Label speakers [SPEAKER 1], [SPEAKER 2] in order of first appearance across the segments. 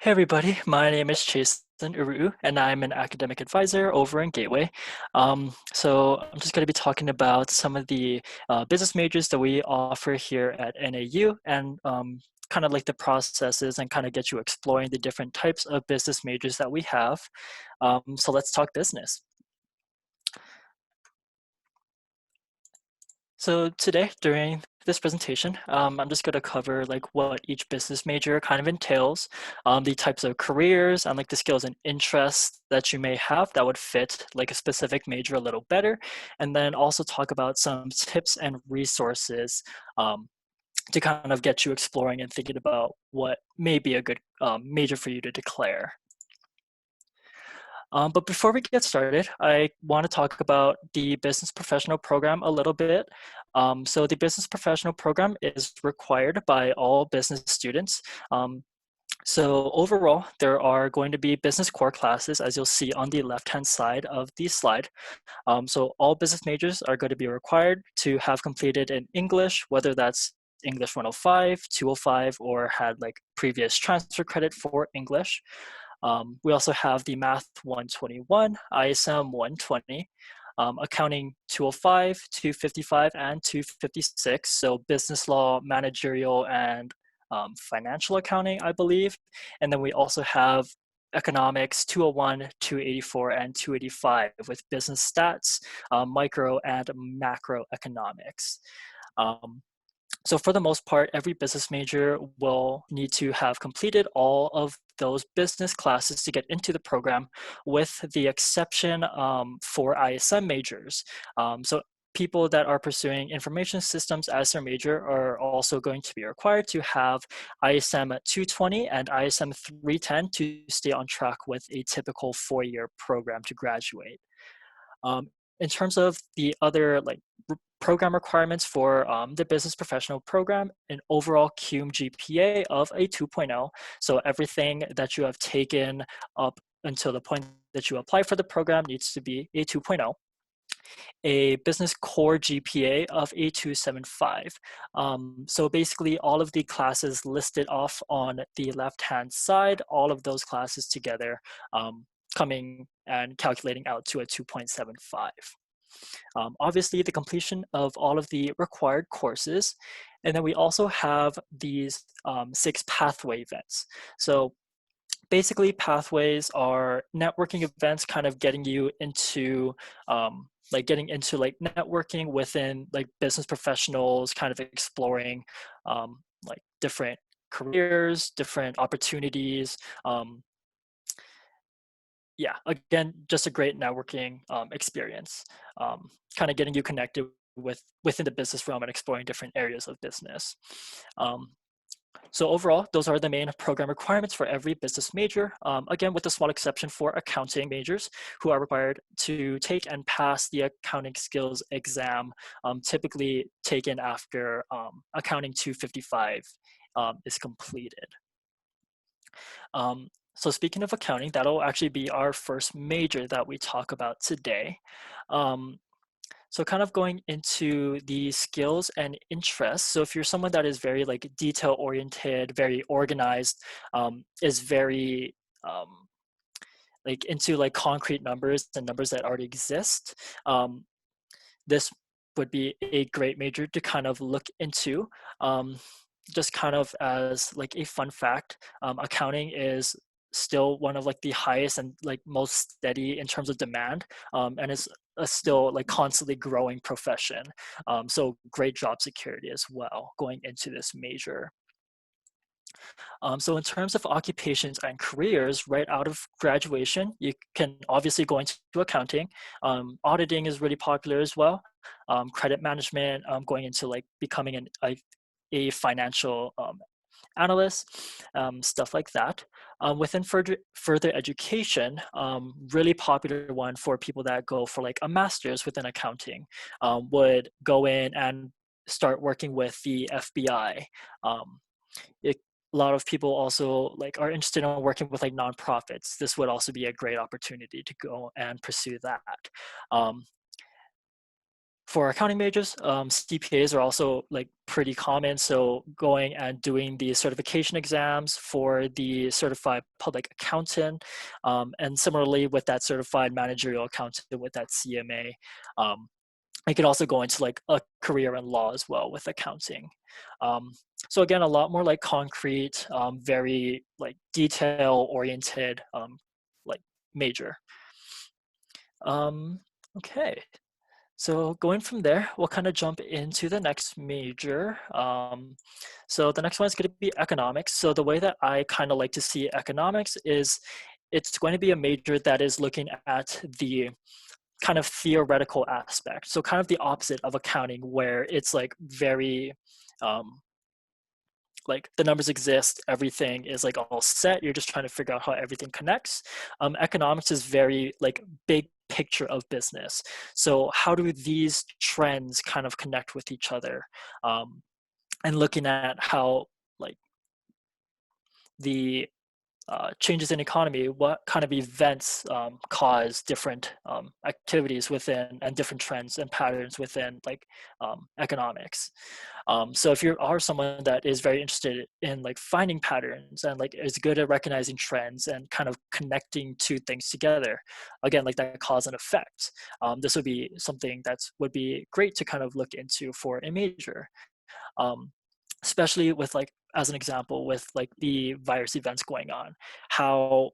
[SPEAKER 1] Hey everybody, my name is Chasen Uru, and I'm an academic advisor over in Gateway. So I'm just going to be talking about some of the business majors that we offer here at NAU and kind of like the processes and kind of get you exploring the different types of business majors that we have. So let's talk business. So today, during this presentation, I'm just going to cover like what each business major kind of entails, the types of careers and like the skills and interests that you may have that would fit like a specific major a little better, and then also talk about some tips and resources um, to kind of get you exploring and thinking about what may be a good major for you to declare. But before we get started, I want to talk about the business professional program a little bit. So the business professional program is required by all business students. So overall, there are going to be business core classes, as you'll see on the left-hand side of the slide. So all business majors are going to be required to have completed in English, whether that's English 105, 205, or had like previous transfer credit for English. We also have the Math 121, ISM 120, Accounting 205, 255, and 256. So business law, managerial, and financial accounting, I believe. And then we also have economics 201, 284, and 285 with business stats, micro and macroeconomics. Um, so for the most part, every business major will need to have completed all of those business classes to get into the program, with the exception for ISM majors. So people that are pursuing information systems as their major are also going to be required to have ISM 220 and ISM 310 to stay on track with a typical four-year program to graduate. Um, in terms of the other like program requirements for the business professional program, an overall CUME GPA of a 2.0. So everything that you have taken up until the point that you apply for the program needs to be a 2.0. A business core GPA of a 275. So basically all of the classes listed off on the left-hand side, all of those classes together coming and calculating out to a 2.75. Obviously, the completion of all of the required courses. And then we also have these 6 pathway events. So basically, pathways are networking events, kind of getting you into like networking within like business professionals, kind of exploring like different careers, different opportunities. Yeah, again, just a great networking experience, kind of getting you connected within the business realm and exploring different areas of business. Um, so overall, those are the main program requirements for every business major, again, with a small exception for accounting majors who are required to take and pass the accounting skills exam, typically taken after accounting 255 is completed. So speaking of accounting, that'll actually be our first major that we talk about today. Um, so kind of going into the skills and interests. So if you're someone that is very like detail oriented, very organized, is very like into like concrete numbers and numbers that already exist, this would be a great major to kind of look into. Just kind of as like a fun fact, accounting is still one of like the highest and like most steady in terms of demand, and it's a still like constantly growing profession. So great job security as well going into this major. So in terms of occupations and careers, right out of graduation, you can obviously go into accounting. Auditing is really popular as well. Credit management, going into like becoming a financial analyst, stuff like that. Within further education, really popular one for people that go for like a master's within accounting, would go in and start working with the FBI. It, a lot of people also like are interested in working with like nonprofits. This would also be a great opportunity to go and pursue that. Um, For accounting majors, CPAs are also like pretty common. So going and doing the certification exams for the certified public accountant, and similarly with that certified managerial accountant with that CMA, um, I could also go into like a career in law as well with accounting. Um, so again, a lot more like concrete, very like detail oriented, like major. Um, okay. So going from there, we'll kind of jump into the next major. So the next one is going to be economics. So the way that I kind of like to see economics is it's going to be a major that is looking at the kind of theoretical aspect. So kind of the opposite of accounting, where it's like very um, like the numbers exist, everything is like all set. You're just trying to figure out how everything connects. Economics is very like big picture of business. So how do these trends kind of connect with each other? And looking at how like the changes in economy, what kind of events cause different activities within and different trends and patterns within like economics. So if you are someone that is very interested in like finding patterns and like is good at recognizing trends and kind of connecting two things together, again, like that cause and effect, this would be something that would be great to kind of look into for a major. Um, Especially with like as an example with like the virus events going on, how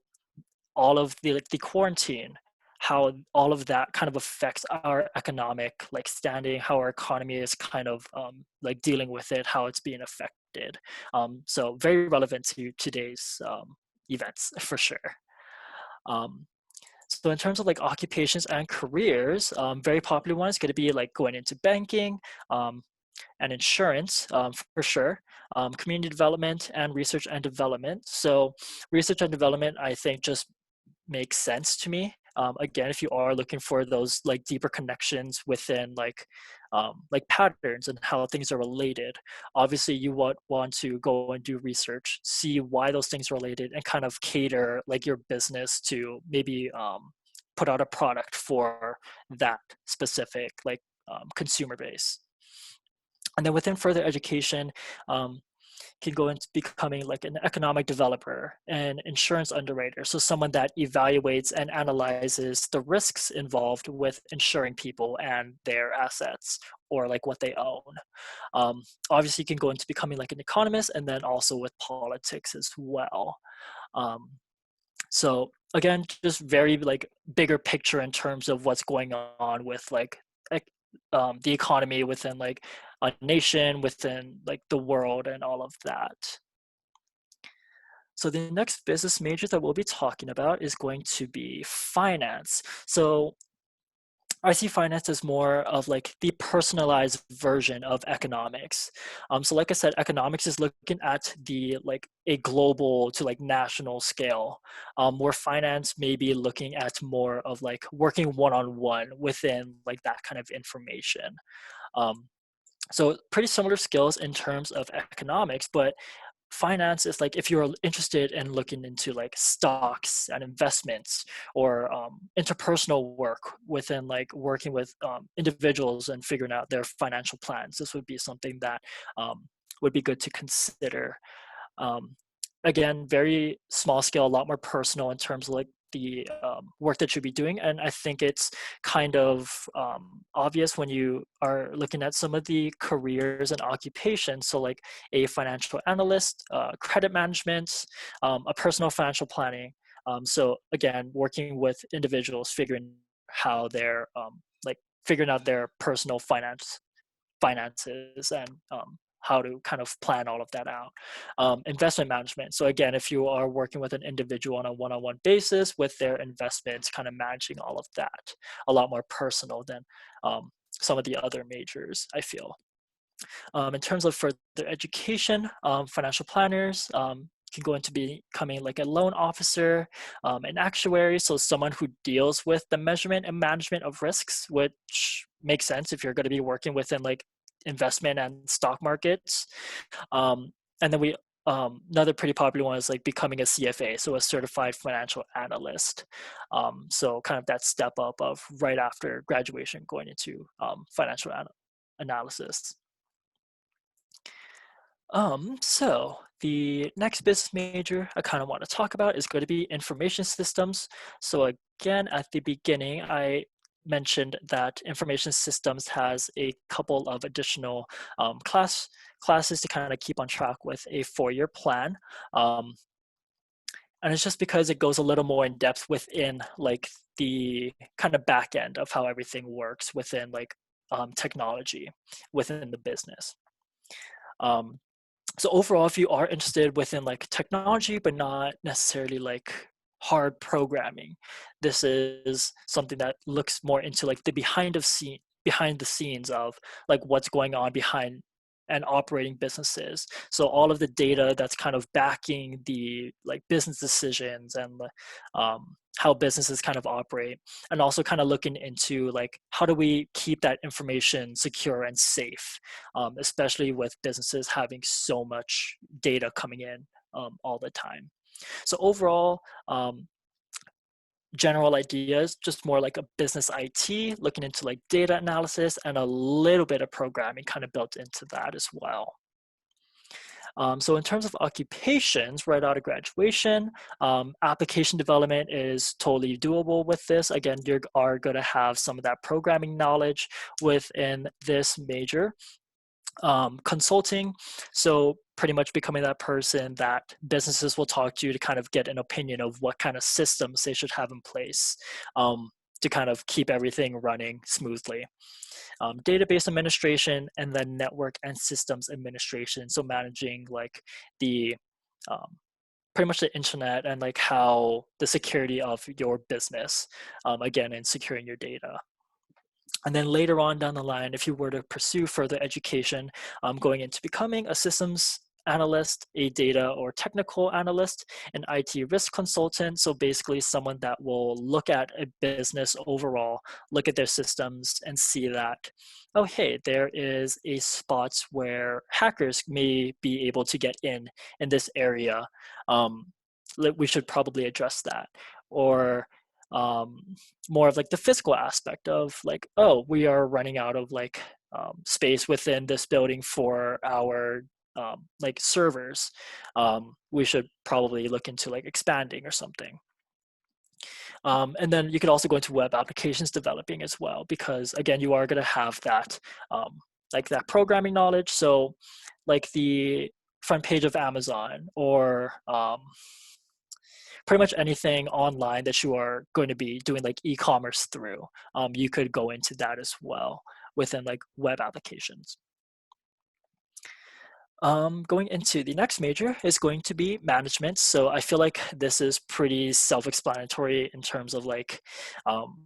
[SPEAKER 1] all of the like the quarantine, how all of that kind of affects our economic like standing, how our economy is kind of like dealing with it, how it's being affected. So very relevant to today's events for sure. um, so in terms of like occupations and careers, very popular one is going to be like going into banking, um, and insurance, for sure, community development and research and development. So research and development, I think, just makes sense to me. Again, if you are looking for those like deeper connections within like patterns and how things are related, obviously you want to go and do research, see why those things are related, and kind of cater like your business to maybe put out a product for that specific like consumer base. And then within further education, um, can go into becoming like an economic developer and insurance underwriter. So someone that evaluates and analyzes the risks involved with insuring people and their assets or like what they own. Obviously, you can go into becoming like an economist and then also with politics as well. Um, so again, just very like bigger picture in terms of what's going on with like the economy within like a nation, within like the world, and all of that. So the next business major that we'll be talking about is going to be finance. So I see finance as more of like the personalized version of economics. So like I said, economics is looking at the like a global to like national scale, where finance may be looking at more of like working one-on-one within like that kind of information. Um, so pretty similar skills in terms of economics, but finance is like if you're interested in looking into like stocks and investments or interpersonal work within like working with individuals and figuring out their financial plans, this would be something that would be good to consider. um, Again, very small scale, a lot more personal in terms of like the work that you'd be doing. And I think it's kind of obvious when you are looking at some of the careers and occupations. So like a financial analyst, credit management, a personal financial planning. So again, working with individuals, figuring how they're like figuring out their personal finances and how to kind of plan all of that out. Investment management. So again, if you are working with an individual on a one-on-one basis with their investments, kind of managing all of that, a lot more personal than some of the other majors, I feel. In terms of further education, financial planners can go into becoming like a loan officer, an actuary, so someone who deals with the measurement and management of risks, which makes sense if you're going to be working within like investment and stock markets. And then we another pretty popular one is like becoming a CFA, so a certified financial analyst. So kind of that step up of right after graduation going into financial analysis. So the next business major I kind of want to talk about is going to be information systems. So again, at the beginning, I mentioned that information systems has a couple of additional classes to kind of keep on track with a 4-year plan. Um, and it's just because it goes a little more in depth within like the kind of back end of how everything works within like technology within the business. Um, so overall, if you are interested within like technology but not necessarily like hard programming, this is something that looks more into like the behind the scenes of like what's going on behind and operating businesses. So all of the data that's kind of backing the like business decisions and how businesses kind of operate, and also kind of looking into like how do we keep that information secure and safe, especially with businesses having so much data coming in all the time. So overall, general ideas, just more like a business IT, looking into like data analysis and a little bit of programming kind of built into that as well. So in terms of occupations right out of graduation, application development is totally doable with this. Again, you are going to have some of that programming knowledge within this major. Consulting, so pretty much becoming that person that businesses will talk to you to kind of get an opinion of what kind of systems they should have in place to kind of keep everything running smoothly. Database administration, and then network and systems administration, so managing like the um, pretty much the internet and like how the security of your business, again, and securing your data. And then later on down the line, if you were to pursue further education, going into becoming a systems analyst, a data or technical analyst, an IT risk consultant. So basically someone that will look at a business overall, look at their systems and see that, oh, hey, there is a spot where hackers may be able to get in this area. We should probably address that. Or um, more of like the physical aspect of like, oh, we are running out of like space within this building for our like servers. We should probably look into like expanding or something. And then you could also go into web applications developing as well, because again, you are going to have that like that programming knowledge. So like the front page of Amazon or pretty much anything online that you are going to be doing like e-commerce through, you could go into that as well within like web applications. Going into the next major is going to be management. So I feel like this is pretty self-explanatory in terms of um,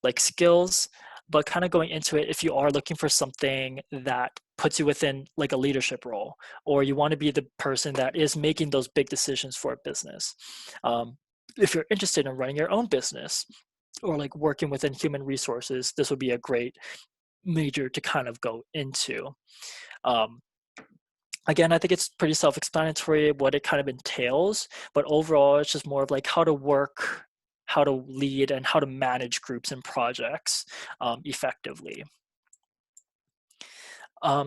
[SPEAKER 1] like skills, but kind of going into it, if you are looking for something that puts you within like a leadership role, or you want to be the person that is making those big decisions for a business. If you're interested in running your own business or like working within human resources, this would be a great major to kind of go into. Um, Again, I think it's pretty self-explanatory what it kind of entails, but overall, it's just more of like how to work, how to lead, and how to manage groups and projects effectively.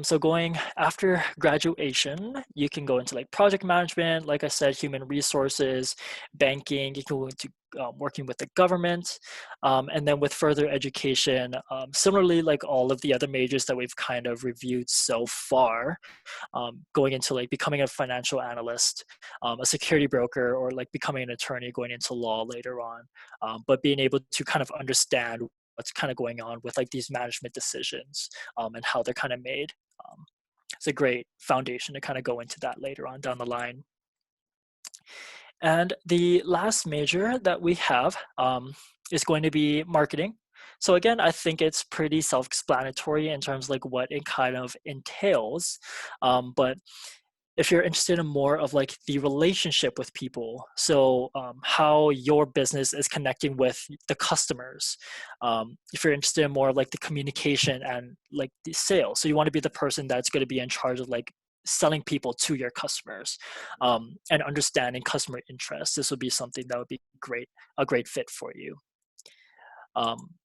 [SPEAKER 1] So going after graduation, you can go into like project management, like I said, human resources, banking. You can go into working with the government, and then with further education, similarly like all of the other majors that we've kind of reviewed so far, going into like becoming a financial analyst, a security broker, or like becoming an attorney going into law later on. But being able to kind of understand what's kind of going on with like these management decisions and how they're kind of made. Um, it's a great foundation to kind of go into that later on down the line. And the last major that we have is going to be marketing. So again, I think it's pretty self-explanatory in terms of like what it kind of entails. But if you're interested in more of like the relationship with people, so how your business is connecting with the customers, if you're interested in more of like the communication and like the sales, so you want to be the person that's going to be in charge of like selling people to your customers, and understanding customer interests. This would be something that would be a great fit for you. Um,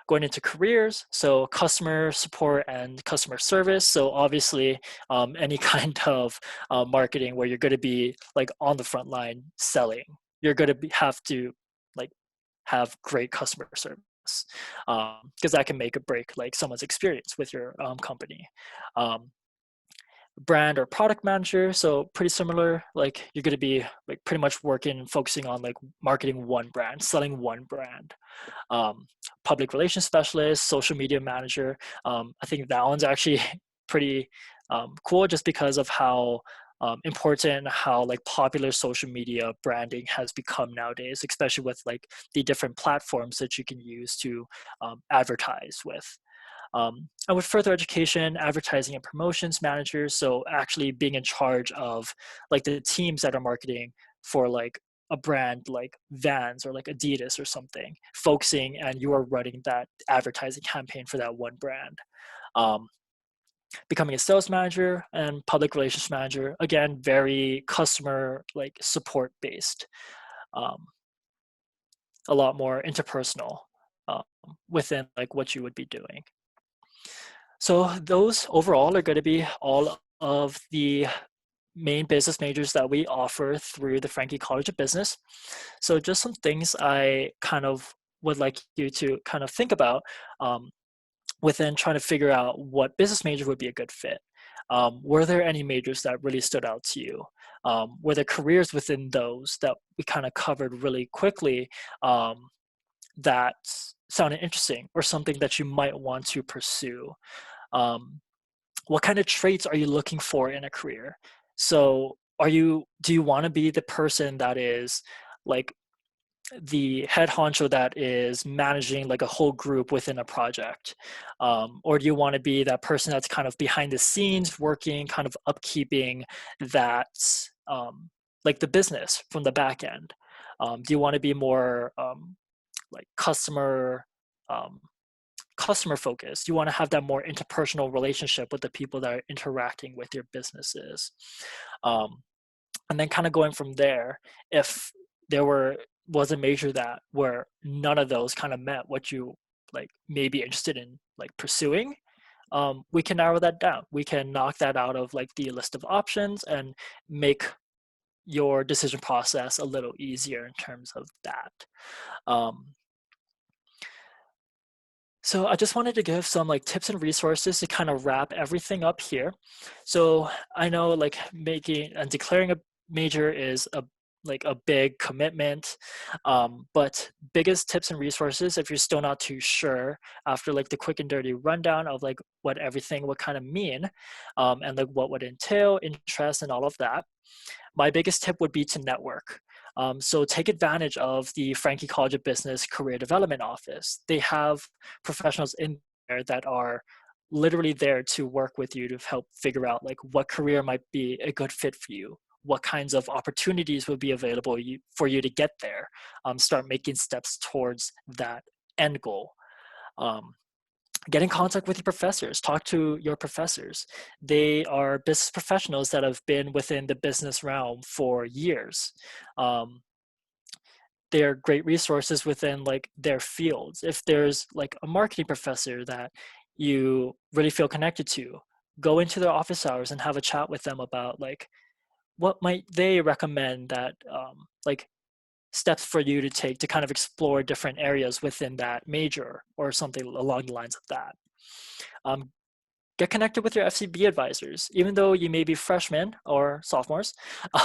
[SPEAKER 1] Going into careers, so customer support and customer service. So obviously, any kind of marketing where you're going to be like on the front line selling, you're going to have to like have great customer service, because that can make or break like someone's experience with your company. Um, Brand or product manager, so pretty similar. Like you're going to be like pretty much working focusing on like marketing one brand, selling one brand. um, Public relations specialist, social media manager. I think that one's actually pretty cool, just because of how important, how like popular social media branding has become nowadays, especially with like the different platforms that you can use to advertise with. And with further education, advertising and promotions managers, so actually being in charge of like the teams that are marketing for like a brand like Vans or like Adidas or something, focusing and you are running that advertising campaign for that one brand. Um, Becoming a sales manager and public relations manager, again, very customer like support based, um, a lot more interpersonal um, within like what you would be doing. So those overall are going to be all of the main business majors that we offer through the Frankie College of Business. So just some things I kind of would like you to kind of think about um, within trying to figure out what business major would be a good fit. Were there any majors that really stood out to you? Were there careers within those that we kind of covered really quickly that sounded interesting or something that you might want to pursue? Um, what kind of traits are you looking for in a career? So do you want to be the person that is like the head honcho that is managing like a whole group within a project, or do you want to be that person that's kind of behind the scenes working, kind of upkeeping that, um, like the business from the back end? Do you want to be more like um, customer focused? You want to have that more interpersonal relationship with the people that are interacting with your businesses? Um, and then kind of going from there, if there was a major that where none of those kind of met what you like may be interested in like pursuing, we can narrow that down. We can knock that out of like the list of options and make your decision process a little easier in terms of that. Um, So I just wanted to give some like tips and resources to kind of wrap everything up here. So I know like making and declaring a major is a big commitment, but biggest tips and resources if you're still not too sure after like the quick and dirty rundown of like what everything would kind of mean, and like what would entail interest and all of that. My biggest tip would be to network. So take advantage of the Frankie College of Business Career Development Office. They have professionals in there that are literally there to work with you to help figure out like what career might be a good fit for you, what kinds of opportunities would be available for you to get there, start making steps towards that end goal. Um, get in contact with your professors, talk to your professors. They are business professionals that have been within the business realm for years. um, they're great resources within like their fields. If there's like a marketing professor that you really feel connected to, go into their office hours and have a chat with them about like what might they recommend that like steps for you to take to kind of explore different areas within that major or something along the lines of that. Um, get connected with your FCB advisors. Even though you may be freshmen or sophomores,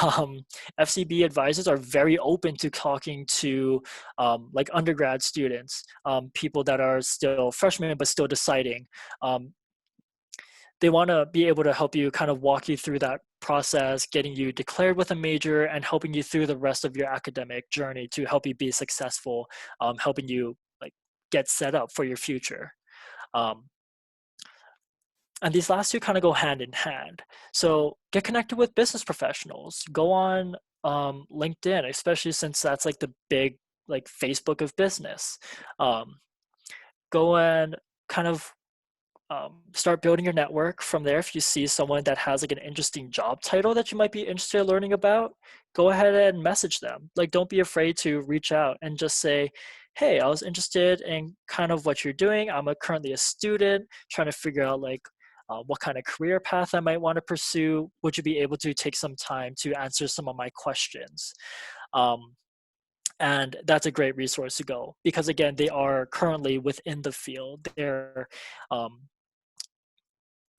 [SPEAKER 1] um, FCB advisors are very open to talking to like undergrad students, people that are still freshmen but still deciding. Um, they want to be able to help you kind of walk you through that process, getting you declared with a major and helping you through the rest of your academic journey to help you be successful, helping you like get set up for your future. Um, and these last two kind of go hand in hand. So get connected with business professionals. Go on LinkedIn, especially since that's like the big like Facebook of business. Um, go and kind of start building your network from there. If you see someone that has like an interesting job title that you might be interested in learning about, go ahead and message them. Like, don't be afraid to reach out and just say, hey, I was interested in kind of what you're doing. Currently a student trying to figure out like what kind of career path I might want to pursue. Would you be able to take some time to answer some of my questions? Um, and that's a great resource to go because again, they are currently within the field. They're um,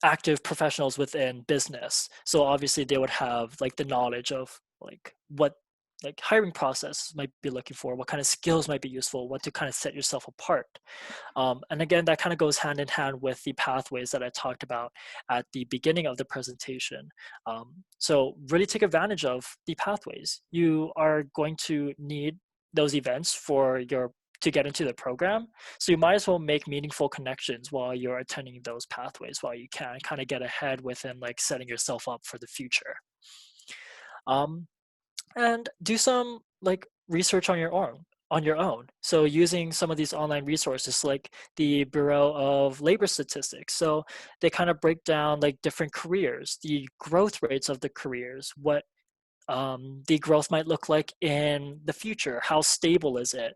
[SPEAKER 1] active professionals within business, so obviously they would have like the knowledge of like what like hiring process might be looking for, what kind of skills might be useful, what to kind of set yourself apart. And again, that kind of goes hand in hand with the pathways that I talked about at the beginning of the presentation. So really take advantage of the pathways. You are going to need those events for your to get into the program. So you might as well make meaningful connections while you're attending those pathways while you can kind of get ahead within like setting yourself up for the future. Um, and do some like research on your own. So using some of these online resources like the Bureau of Labor Statistics. So they kind of break down like different careers, the growth rates of the careers, what the growth might look like in the future, how stable is it,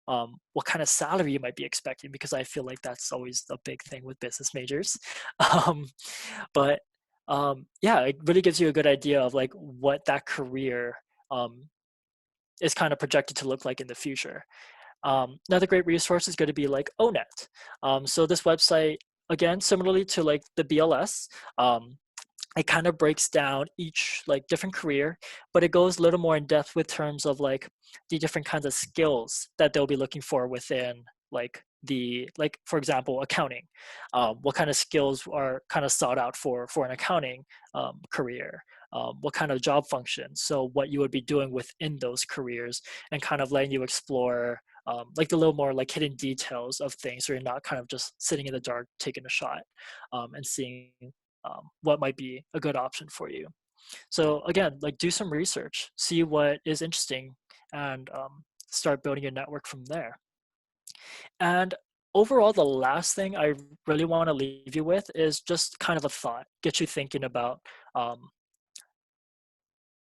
[SPEAKER 1] what kind of salary you might be expecting, because I feel like that's always a big thing with business majors. um, but yeah, it really gives you a good idea of like what that career um, is kind of projected to look like in the future. Another great resource is going to be like ONET. So this website, again, similarly to like the BLS, it kind of breaks down each like different career, but it goes a little more in depth with terms of like the different kinds of skills that they'll be looking for within like for example accounting. What kind of skills are kind of sought out for an accounting career, what kind of job functions, so what you would be doing within those careers, and kind of letting you explore like the little more like hidden details of things, so you're not kind of just sitting in the dark taking a shot and seeing what might be a good option for you. So again, like do some research, see what is interesting, and start building your network from there. And overall, the last thing I really want to leave you with is just kind of a thought, get you thinking about um,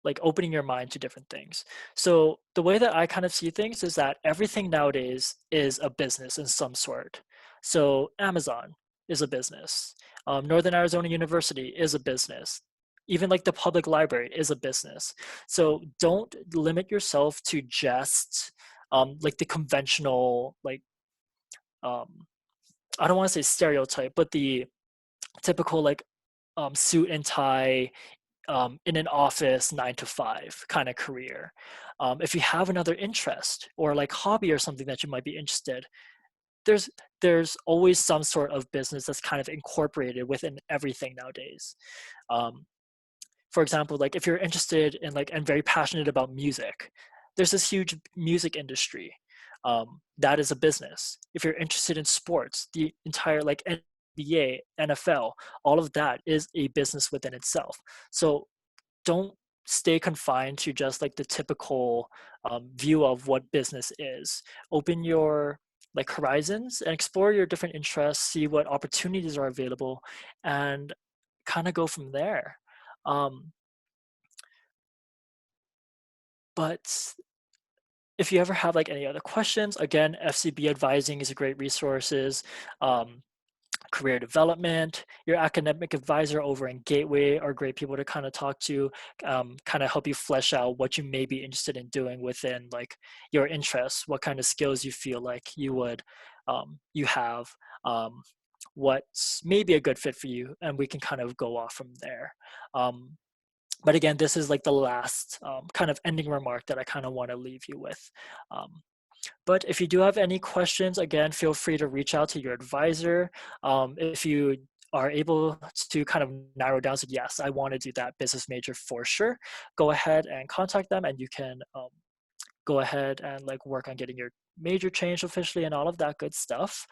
[SPEAKER 1] like opening your mind to different things. So the way that I kind of see things is that everything nowadays is a business in some sort. So Amazon is a business. Northern Arizona University is a business. Even like the public library is a business. So don't limit yourself to just like the conventional like um, I don't want to say stereotype, but the typical like suit and tie in an office 9 to 5 kind of career. If you have another interest or like hobby or something that you might be interested, there's there's always some sort of business that's kind of incorporated within everything nowadays. Um, for example, like if you're interested in like and very passionate about music, there's this huge music industry. That is a business. If you're interested in sports, the entire like NBA, NFL, all of that is a business within itself. So don't stay confined to just like the typical view of what business is. Open your like horizons and explore your different interests, see what opportunities are available, and kind of go from there. um, but if you ever have like any other questions, again, FCB advising is a great resources. um, Career development, your academic advisor over in Gateway are great people to kind of talk to, kind of help you flesh out what you may be interested in doing within like your interests, what kind of skills you feel like you have, um, what's maybe a good fit for you, and we can kind of go off from there. Um, but again, this is like the last kind of ending remark that I kind of want to leave you with. Um, but if you do have any questions, again, feel free to reach out to your advisor. If you are able to kind of narrow down, so yes, I want to do that business major for sure, go ahead and contact them, and you can go ahead and like work on getting your major changed officially and all of that good stuff.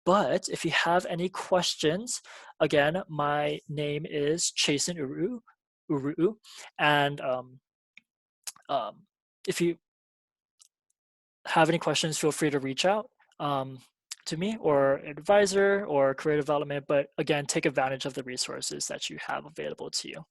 [SPEAKER 1] But if you have any questions, again, my name is Chasen Uru, and um, if you have any questions, feel free to reach out. Um, to me, or advisor or career development. But again, take advantage of the resources that you have available to you.